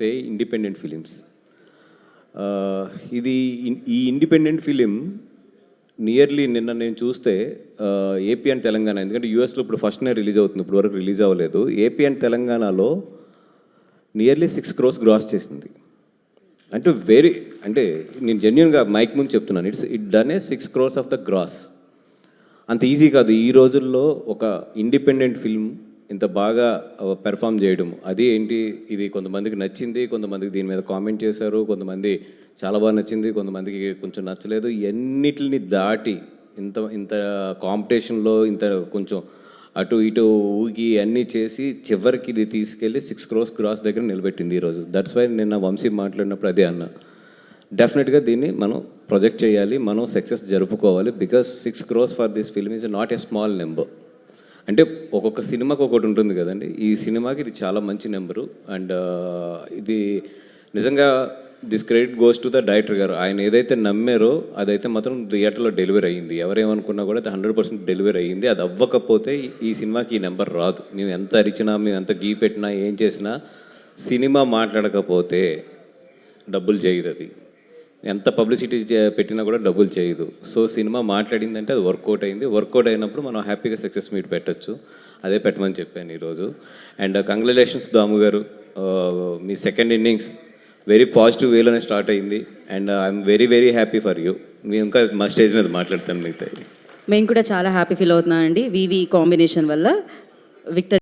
సే independent films. ఇది ఈ independent film nearly నిన్న నేను చూస్తే ఏపీ అండ్ తెలంగాణ, ఎందుకంటే యూఎస్లో ఇప్పుడు ఫస్ట్నే రిలీజ్ అవుతుంది, ఇప్పుడు వరకు రిలీజ్ అవ్వలేదు. ఏపీ అండ్ తెలంగాణలో నియర్లీ 6 crores గ్రాస్ చేసింది. అంటే నేను జెన్యున్గా మైక్ ముందు చెప్తున్నాను, it done a 6 crores of the gross. అంత ఈజీ కాదు ఈ రోజుల్లో ఒక ఇండిపెండెంట్ ఫిల్మ్ ఇంత బాగా పెర్ఫామ్ చేయడం. అది ఏంటి, ఇది కొంతమందికి నచ్చింది, కొంతమందికి దీని మీద కామెంట్ చేశారు, కొంతమంది చాలా బాగా నచ్చింది, కొంతమందికి కొంచెం నచ్చలేదు. ఎన్నిటిని దాటి ఇంత కాంపిటీషన్లో ఇంత కొంచెం అటు ఇటు ఊగి అన్నీ చేసి చివరికి ఇది తీసుకెళ్ళి 6 crores గ్రాస్ దగ్గర నిలబెట్టింది ఈరోజు. దట్స్ వై నిన్న వంశీ మాట్లాడినప్పుడు అదే అన్న, డెఫినెట్గా దీన్ని మనం ప్రొజెక్ట్ చేయాలి, మనం సక్సెస్ జరుపుకోవాలి. Because 6 crores for this film is not a small number. అంటే ఒక్కొక్క సినిమాకి ఒకటి ఉంటుంది కదండి, ఈ సినిమాకి ఇది చాలా మంచి నెంబరు. అండ్ ఇది నిజంగా this credit goes to the director గారు. ఆయన ఏదైతే నమ్మారో అదైతే మాత్రం థియేటర్లో డెలివరీ అయ్యింది. ఎవరేమనుకున్నా కూడా అది 100% డెలివరీ అయ్యింది. అది అవ్వకపోతే ఈ సినిమాకి ఈ నెంబర్ రాదు. మేము ఎంత అరిచినా, మేము ఎంత గీ పెట్టినా, ఏం చేసినా సినిమా మాట్లాడకపోతే డబ్బులు చేయదు. అది ఎంత పబ్లిసిటీ పెట్టినా కూడా డబ్బులు చేయదు. సో సినిమా మాట్లాడిందంటే అది వర్కౌట్ అయింది. వర్కౌట్ అయినప్పుడు మనం హ్యాపీగా సక్సెస్ మీట్ పెట్టచ్చు. అదే పెట్టమని చెప్పాను ఈరోజు. అండ్ కంగ్రాచులేషన్స్ దాము గారు, మీ సెకండ్ ఇన్నింగ్స్ వెరీ పాజిటివ్ వేలోనే స్టార్ట్ అయింది. And I'm very happy for you. మేము ఇంకా మా స్టేజ్ మీద మాట్లాడతాను మిగతా. మేము కూడా చాలా హ్యాపీ ఫీల్ అవుతున్నానండి వివి కాంబినేషన్ వల్ల. విక్టర్